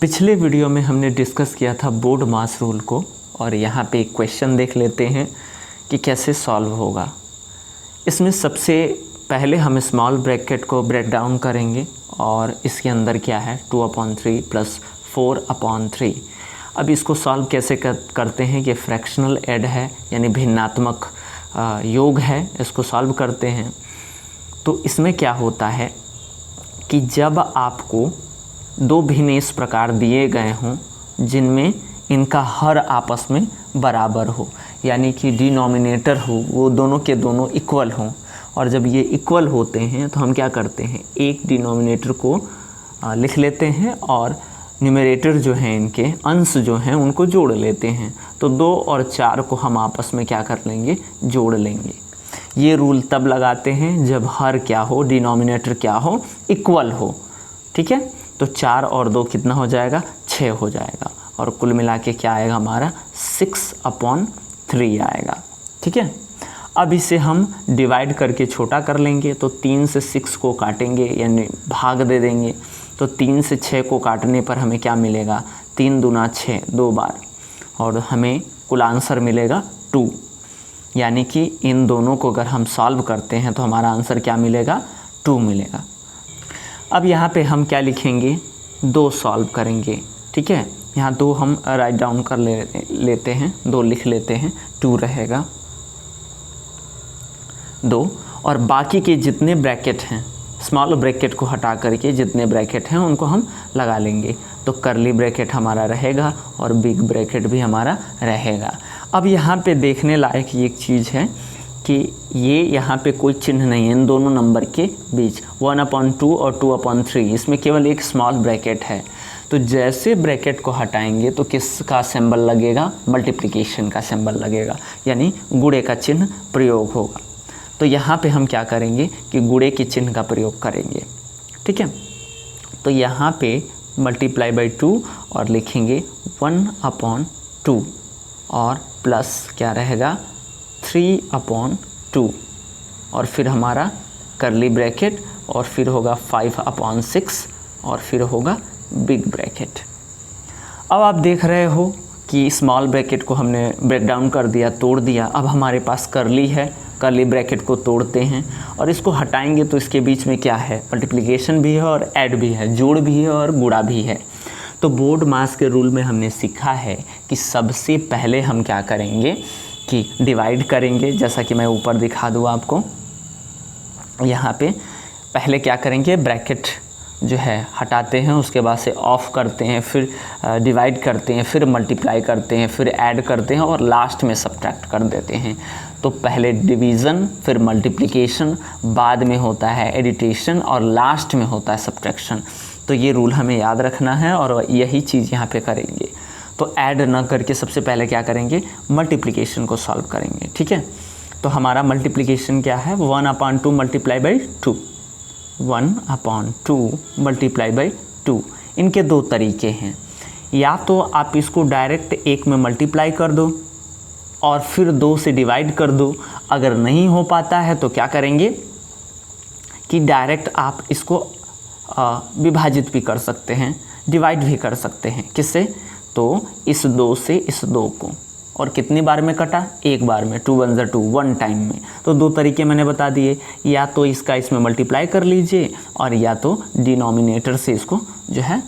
पिछले वीडियो में हमने डिस्कस किया था बोर्ड मास रूल को और यहाँ पे एक क्वेश्चन देख लेते हैं कि कैसे सॉल्व होगा। इसमें सबसे पहले हम स्मॉल ब्रैकेट को ब्रेक डाउन करेंगे और इसके अंदर क्या है 2/3 प्लस 4/3। अब इसको सॉल्व कैसे करते हैं कि फ्रैक्शनल ऐड है यानी भिन्नात्मक योग है, इसको सॉल्व करते हैं। तो इसमें क्या होता है कि जब आपको दो भिन्न इस प्रकार दिए गए हों जिनमें इनका हर आपस में बराबर हो, यानी कि डिनोमिनेटर हो वो दोनों के दोनों इक्वल हों, और जब ये इक्वल होते हैं तो हम क्या करते हैं एक डिनोमिनेटर को लिख लेते हैं और न्यूमरेटर जो हैं इनके अंश जो हैं उनको जोड़ लेते हैं। तो 2 और 4 को हम आपस में क्या कर लेंगे, जोड़ लेंगे। ये रूल तब लगाते हैं जब हर क्या हो, डिनोमिनेटर क्या हो, इक्वल हो। ठीक है, तो 4 और 2 कितना हो जाएगा, 6 हो जाएगा और कुल मिला के क्या आएगा हमारा 6/3 आएगा। ठीक है, अब इसे हम डिवाइड करके छोटा कर लेंगे। तो 3 से 6 को काटेंगे यानी भाग दे देंगे। तो 3 से 6 को काटने पर हमें क्या मिलेगा, 3 दूना 6 2 बार, और हमें कुल आंसर मिलेगा 2। यानी कि इन दोनों को अगर हम सॉल्व करते हैं तो हमारा आंसर क्या मिलेगा, 2 मिलेगा। अब यहाँ पे हम क्या लिखेंगे, 2 सॉल्व करेंगे। ठीक है, यहाँ 2 हम राइट डाउन कर लेते हैं, 2 लिख लेते हैं, 2 रहेगा 2। और बाकी के जितने ब्रैकेट हैं, स्मॉल ब्रैकेट को हटा करके जितने ब्रैकेट हैं उनको हम लगा लेंगे। तो करली ब्रैकेट हमारा रहेगा और बिग ब्रैकेट भी हमारा रहेगा। अब यहाँ पे देखने लायक एक चीज़ है कि ये यहाँ पे कोई चिन्ह नहीं है इन दोनों नंबर के बीच, 1/2 और 2/3, इसमें केवल एक स्मॉल ब्रैकेट है। तो जैसे ब्रैकेट को हटाएंगे तो किसका सिंबल लगेगा, मल्टीप्लिकेशन का सिंबल लगेगा, यानी गुणे का चिन्ह प्रयोग होगा। तो यहाँ पे हम क्या करेंगे कि गुणे के चिन्ह का प्रयोग करेंगे। ठीक है, तो यहाँ पे मल्टीप्लाई बाई 2 और लिखेंगे 1/2 और प्लस क्या रहेगा 3/2 और फिर हमारा करली ब्रैकेट और फिर होगा 5/6 और फिर होगा बिग ब्रैकेट। अब आप देख रहे हो कि स्मॉल ब्रैकेट को हमने ब्रेक डाउन कर दिया, तोड़ दिया। अब हमारे पास करली है, करली ब्रैकेट को तोड़ते हैं और इसको हटाएंगे तो इसके बीच में क्या है, मल्टीप्लिकेशन भी है और ऐड भी है, जोड़ भी है और गुणा भी है। तो बोर्ड मास के रूल में हमने सीखा है कि सबसे पहले हम क्या करेंगे कि डिवाइड करेंगे, जैसा कि मैं ऊपर दिखा दूँ आपको। यहाँ पे पहले क्या करेंगे, ब्रैकेट जो है हटाते हैं, उसके बाद से ऑफ करते हैं, फिर डिवाइड करते हैं, फिर मल्टीप्लाई करते हैं, फिर ऐड करते हैं और लास्ट में सब्ट्रैक्ट कर देते हैं। तो पहले डिवीज़न, फिर मल्टीप्लिकेशन, बाद में होता है एडिशन और लास्ट में होता है सब्ट्रैक्शन। तो ये रूल हमें याद रखना है और यही चीज़ यहाँ पे करेंगे। तो ऐड ना करके सबसे पहले क्या करेंगे, मल्टीप्लिकेशन को सॉल्व करेंगे। ठीक है, तो हमारा मल्टीप्लिकेशन क्या है, 1/2 मल्टीप्लाई बाई 2, 1/2 मल्टीप्लाई बाई 2। इनके 2 तरीके हैं, या तो आप इसको डायरेक्ट 1 में मल्टीप्लाई कर दो और फिर 2 से डिवाइड कर दो। अगर नहीं हो पाता है तो क्या करेंगे कि डायरेक्ट आप इसको विभाजित भी कर सकते हैं, डिवाइड भी कर सकते हैं। किससे, तो इस 2 से इस 2 को, और कितनी बार में कटा, एक बार में, 2 1 2 1 टाइम में। तो 2 तरीके मैंने बता दिए, या तो इसका इसमें मल्टीप्लाई कर लीजिए और या तो डिनोमिनेटर से इसको जो है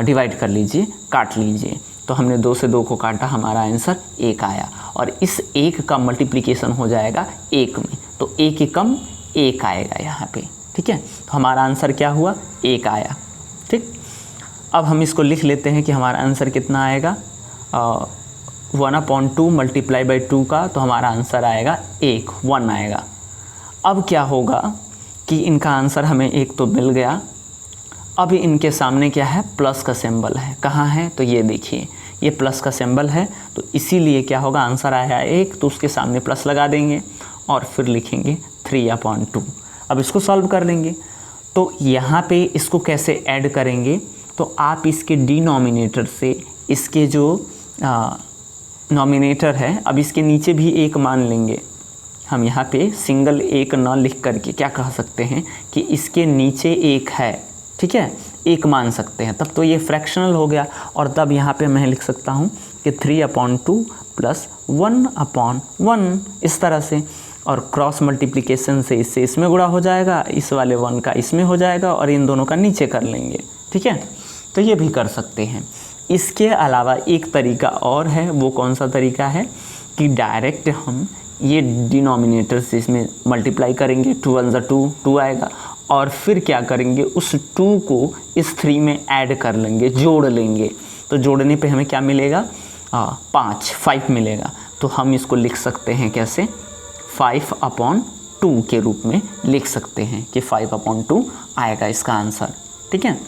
डिवाइड कर लीजिए, काट लीजिए। तो हमने 2 से 2 को काटा, हमारा आंसर 1 आया और इस 1 का मल्टीप्लिकेशन हो जाएगा 1 में, तो 1 एकम 1 आएगा यहाँ पे। ठीक है, तो हमारा आंसर क्या हुआ, 1 आया। ठीक, अब हम इसको लिख लेते हैं कि हमारा आंसर कितना आएगा, 1/2 मल्टीप्लाई बाई 2 का, तो हमारा आंसर आएगा 1 आएगा। अब क्या होगा कि इनका आंसर हमें 1 तो मिल गया। अब इनके सामने क्या है, प्लस का सिंबल है। कहाँ है, तो ये देखिए, ये प्लस का सिंबल है, तो इसीलिए क्या होगा, आंसर आया 1 तो उसके सामने प्लस लगा देंगे और फिर लिखेंगे 3/2। अब इसको सॉल्व कर लेंगे। तो यहाँ पे इसको कैसे ऐड करेंगे, तो आप इसके डिनोमिनेटर से इसके जो नॉमिनेटर है, अब इसके नीचे भी 1 मान लेंगे। हम यहाँ पे सिंगल 1 न लिख करके क्या कह सकते हैं कि इसके नीचे 1 है। ठीक है, 1 मान सकते हैं, तब तो ये फ्रैक्शनल हो गया। और तब यहाँ पे मैं लिख सकता हूँ कि 3/2 + 1/1 इस तरह से। और क्रॉस मल्टीप्लिकेशन से इससे इसमें गुणा हो जाएगा, इस वाले 1 का इसमें हो जाएगा और इन दोनों का नीचे कर लेंगे। ठीक है, तो ये भी कर सकते हैं। इसके अलावा एक तरीका और है, वो कौन सा तरीका है कि डायरेक्ट हम ये डिनोमिनेटर से इसमें मल्टीप्लाई करेंगे, 2 1 2 2 आएगा, और फिर क्या करेंगे, उस 2 को इस 3 में ऐड कर लेंगे, जोड़ लेंगे। तो जोड़ने पे हमें क्या मिलेगा, 5 मिलेगा। तो हम इसको लिख सकते हैं कैसे, 5/2 के रूप में लिख सकते हैं कि 5/2 आएगा इसका आंसर। ठीक है,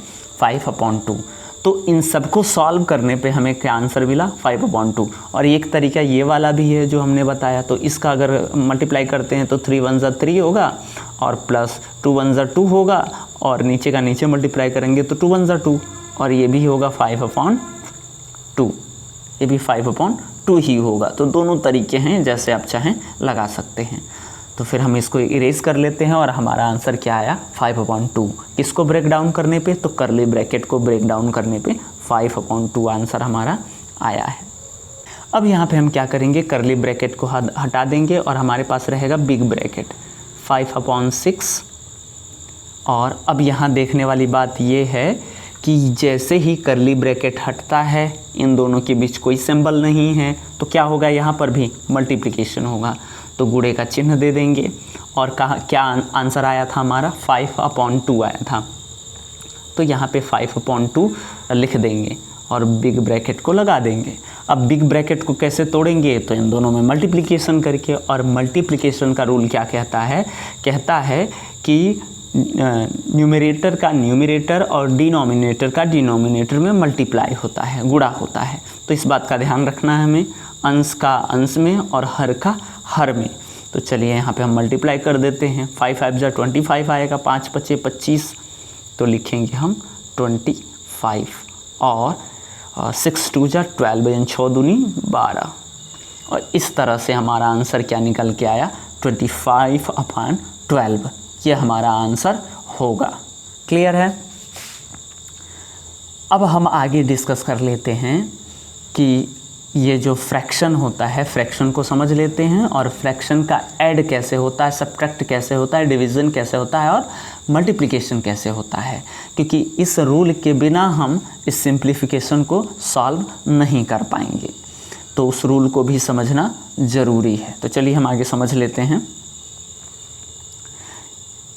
5/2। तो इन सबको सॉल्व करने पे हमें क्या आंसर मिला, 5/2। और एक तरीका ये वाला भी है जो हमने बताया, तो इसका अगर मल्टीप्लाई करते हैं तो 3 1 3 होगा और प्लस 2 1 2 होगा, और नीचे का नीचे मल्टीप्लाई करेंगे तो 2 1 2, और ये भी होगा 5/2, ये भी 5/2 ही होगा। तो दोनों तरीके हैं, जैसे आप चाहें लगा सकते हैं। तो फिर हम इसको इरेज कर लेते हैं और हमारा आंसर क्या आया, 5/2। किसको ब्रेक डाउन करने पे, तो करली ब्रैकेट को ब्रेक डाउन करने पे 5/2 आंसर हमारा आया है। अब यहाँ पे हम क्या करेंगे, करली ब्रैकेट को हटा देंगे और हमारे पास रहेगा बिग ब्रैकेट 5/6। और अब यहाँ देखने वाली बात ये है कि जैसे ही करली ब्रैकेट हटता है, इन दोनों के बीच कोई सिंबल नहीं है, तो क्या होगा, यहाँ पर भी मल्टीप्लिकेशन होगा। तो गुणे का चिन्ह दे देंगे और कहा क्या आंसर आया था हमारा, 5/2 आया था। तो यहाँ पे 5/2 लिख देंगे और बिग ब्रैकेट को लगा देंगे। अब बिग ब्रैकेट को कैसे तोड़ेंगे, तो इन दोनों में मल्टीप्लिकेशन करके। और मल्टीप्लिकेशन का रूल क्या कहता है, कहता है कि न्यूमरेटर का न्यूमरेटर और डिनोमिनेटर का डिनोमिनेटर में मल्टीप्लाई होता है, गुणा होता है। तो इस बात का ध्यान रखना है हमें, अंश का अंश में और हर का हर में। तो चलिए यहाँ पे हम मल्टीप्लाई कर देते हैं। 5 5 जा 25 आएगा, 5 5 25, तो लिखेंगे हम 25, और 6 2 जा 12, 6 दूनी 12, और इस तरह से हमारा आंसर क्या निकल के आया, 25/12। ये हमारा आंसर होगा। क्लियर है। अब हम आगे डिस्कस कर लेते हैं कि ये जो फ्रैक्शन होता है, फ्रैक्शन को समझ लेते हैं, और फ्रैक्शन का ऐड कैसे होता है, सब्ट्रैक्ट कैसे होता है, डिवीज़न कैसे होता है और मल्टीप्लिकेशन कैसे होता है। क्योंकि इस रूल के बिना हम इस सिंप्लीफिकेशन को सॉल्व नहीं कर पाएंगे, तो उस रूल को भी समझना ज़रूरी है। तो चलिए हम आगे समझ लेते हैं।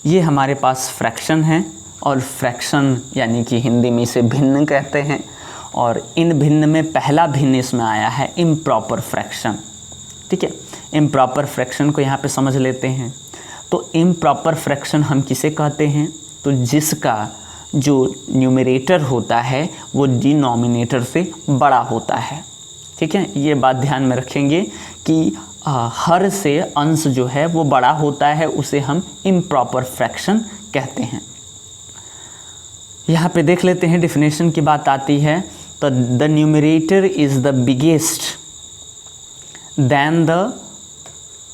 ये हमारे पास फ्रैक्शन है, और फ्रैक्शन यानी कि हिंदी में इसे भिन्न कहते हैं, और इन भिन्न में पहला भिन्न इसमें आया है इम्प्रॉपर फ्रैक्शन। ठीक है, इम्प्रॉपर फ्रैक्शन को यहाँ पे समझ लेते हैं। तो इम्प्रॉपर फ्रैक्शन हम किसे कहते हैं, तो जिसका जो न्यूमरेटर होता है वो डिनोमिनेटर से बड़ा होता है। ठीक है, ये बात ध्यान में रखेंगे कि हर से अंश जो है वो बड़ा होता है, उसे हम इम्प्रॉपर फ्रैक्शन कहते हैं। यहाँ पे देख लेते हैं, डिफिनेशन की बात आती है। तो the numerator is the biggest than the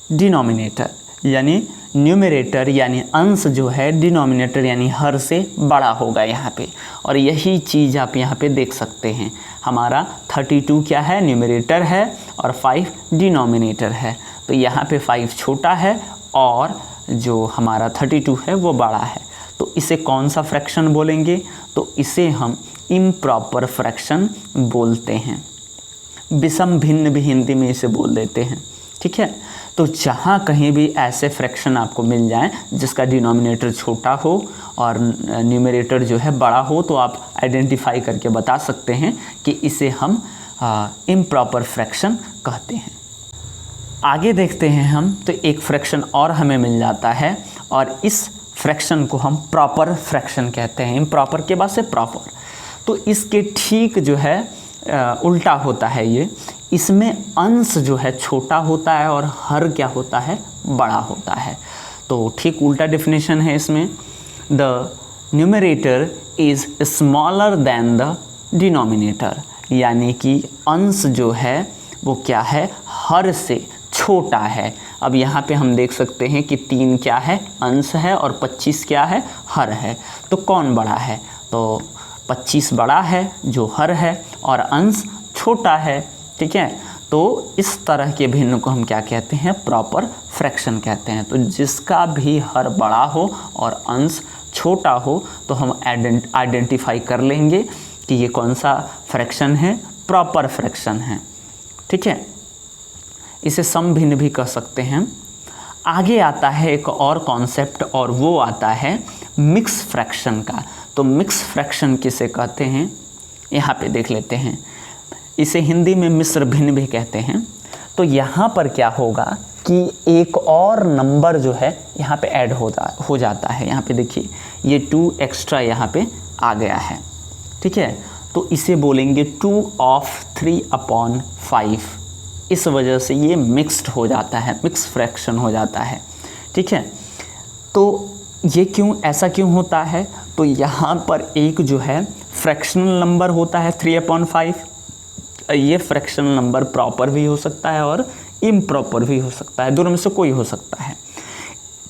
denominator, यानी न्यूमरेटर यानी अंश जो है डिनोमिनेटर यानी हर से बड़ा होगा यहाँ पे। और यही चीज़ आप यहाँ पे देख सकते हैं, हमारा 32 क्या है, न्यूमरेटर है, और 5 डिनोमिनेटर है। तो यहाँ पे 5 छोटा है और जो हमारा 32 है वो बड़ा है। तो इसे कौन सा फ्रैक्शन बोलेंगे, तो इसे हम इम्प्रॉपर फ्रैक्शन बोलते हैं। विषम भिन्न भी हिंदी में इसे बोल देते हैं। ठीक है, तो जहाँ कहीं भी ऐसे फ्रैक्शन आपको मिल जाए जिसका डिनोमिनेटर छोटा हो और न्यूमरेटर जो है बड़ा हो, तो आप आइडेंटिफाई करके बता सकते हैं कि इसे हम इम्प्रॉपर फ्रैक्शन कहते हैं। आगे देखते हैं हम, तो एक फ्रैक्शन और हमें मिल जाता है, और इस फ्रैक्शन को हम प्रॉपर फ्रैक्शन कहते हैं। इम्प्रॉपर के बाद से प्रॉपर, तो इसके ठीक जो है उल्टा होता है ये। इसमें अंश जो है छोटा होता है और हर क्या होता है, बड़ा होता है। तो ठीक उल्टा डेफिनेशन है इसमें। The numerator is smaller than the denominator, यानी कि अंश जो है वो क्या है, हर से छोटा है। अब यहाँ पे हम देख सकते हैं कि 3 क्या है, अंश है, और 25 क्या है, हर है। तो कौन बड़ा है, तो 25 बड़ा है जो हर है और अंश छोटा है, ठीक है। तो इस तरह के भिन्न को हम क्या कहते हैं, प्रॉपर फ्रैक्शन कहते हैं। तो जिसका भी हर बड़ा हो और अंश छोटा हो तो हम आइडेंटिफाई कर लेंगे कि ये कौन सा फ्रैक्शन है, प्रॉपर फ्रैक्शन है, ठीक है। इसे सम भिन्न भी कह सकते हैं। आगे आता है एक और कॉन्सेप्ट और वो आता है मिक्स फ्रैक्शन का। तो मिक्स फ्रैक्शन किसे कहते हैं, यहाँ पे देख लेते हैं। इसे हिंदी में मिश्र भिन्न भी कहते हैं। तो यहाँ पर क्या होगा कि एक और नंबर जो है यहाँ पे ऐड हो जाता है। यहाँ पे देखिए ये 2 एक्स्ट्रा यहाँ पे आ गया है, ठीक है। तो इसे बोलेंगे 2 ऑफ 3/5। इस वजह से ये मिक्स्ड हो जाता है, मिक्स फ्रैक्शन हो जाता है, ठीक है। तो ये क्यों, ऐसा क्यों होता है, तो यहाँ पर एक जो है फ्रैक्शनल नंबर होता है 3/5। ये फ्रैक्शनल नंबर प्रॉपर भी हो सकता है और इम्प्रॉपर भी हो सकता है, दोनों में से कोई हो सकता है।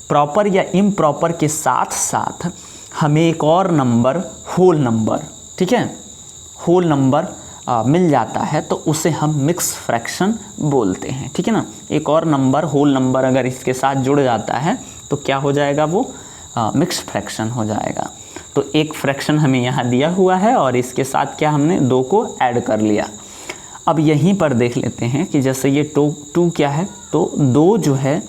प्रॉपर या इम्प्रॉपर के साथ साथ हमें एक और नंबर होल नंबर, ठीक है, होल नंबर मिल जाता है तो उसे हम मिक्स फ्रैक्शन बोलते हैं, ठीक है ना। एक और नंबर होल नंबर अगर इसके साथ जुड़ जाता है तो क्या हो जाएगा, वो मिक्स फ्रैक्शन हो जाएगा। तो एक फ्रैक्शन हमें यहाँ दिया हुआ है और इसके साथ क्या हमने 2 को ऐड कर लिया। अब यहीं पर देख लेते हैं कि जैसे ये 2 क्या है, तो 2 जो है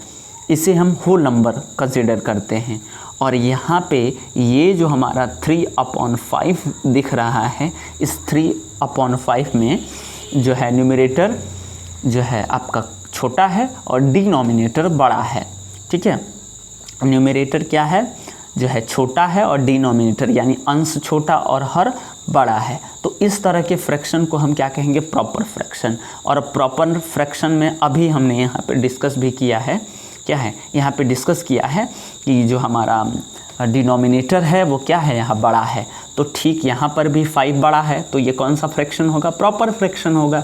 इसे हम होल नंबर कंसिडर करते हैं और यहाँ पे ये जो हमारा 3/5 दिख रहा है, इस 3/5 में जो है न्यूमरेटर जो है आपका छोटा है और डिनोमिनेटर बड़ा है, ठीक है। न्यूमरेटर क्या है, जो है छोटा है और डिनोमिनेटर यानी अंश छोटा और हर बड़ा है। तो इस तरह के फ्रैक्शन को हम क्या कहेंगे, प्रॉपर फ्रैक्शन। और प्रॉपर फ्रैक्शन में अभी हमने यहाँ पे डिस्कस भी किया है, क्या है, यहाँ पे डिस्कस किया है कि जो हमारा डिनोमिनेटर है वो क्या है, यहाँ बड़ा है। तो ठीक यहाँ पर भी 5 बड़ा है, तो ये कौन सा फ्रैक्शन होगा, प्रॉपर फ्रैक्शन होगा।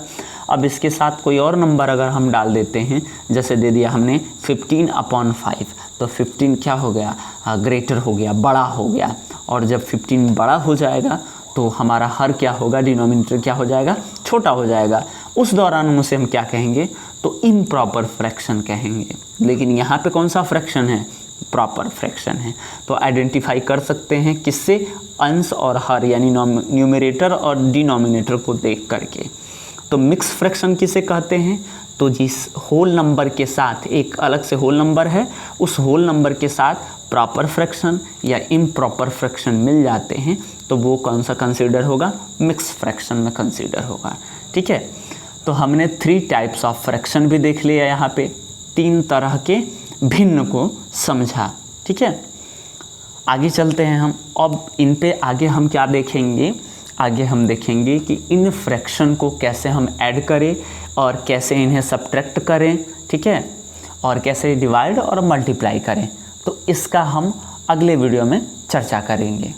अब इसके साथ कोई और नंबर अगर हम डाल देते हैं, जैसे दे दिया हमने 15/5, तो 15 क्या हो गया, ग्रेटर हो गया, बड़ा हो गया। और जब 15 बड़ा हो जाएगा तो हमारा हर क्या होगा, डिनोमिनेटर क्या हो जाएगा, छोटा हो जाएगा। उस दौरान उसे हम क्या कहेंगे, तो इम्प्रॉपर फ्रैक्शन कहेंगे। लेकिन यहाँ पे कौन सा फ्रैक्शन है, प्रॉपर फ्रैक्शन है। तो आइडेंटिफाई कर सकते हैं किससे, अंश और हर यानी न्यूमरेटर और डिनोमिनेटर को देख करके। तो मिक्स फ्रैक्शन किसे कहते हैं, तो जिस होल नंबर के साथ एक अलग से होल नंबर है, उस होल नंबर के साथ प्रॉपर फ्रैक्शन या इम्प्रॉपर फ्रैक्शन मिल जाते हैं तो वो कौन सा कंसीडर होगा, मिक्स फ्रैक्शन में कंसीडर होगा, ठीक है। तो हमने 3 टाइप्स ऑफ फ्रैक्शन भी देख लिया, यहाँ पे 3 तरह के भिन्न को समझा, ठीक है। आगे चलते हैं हम। अब इन पे आगे हम क्या देखेंगे, आगे हम देखेंगे कि इन फ्रैक्शन को कैसे हम ऐड करें और कैसे इन्हें सब्ट्रैक्ट करें, ठीक है, और कैसे डिवाइड और मल्टीप्लाई करें। तो इसका हम अगले वीडियो में चर्चा करेंगे।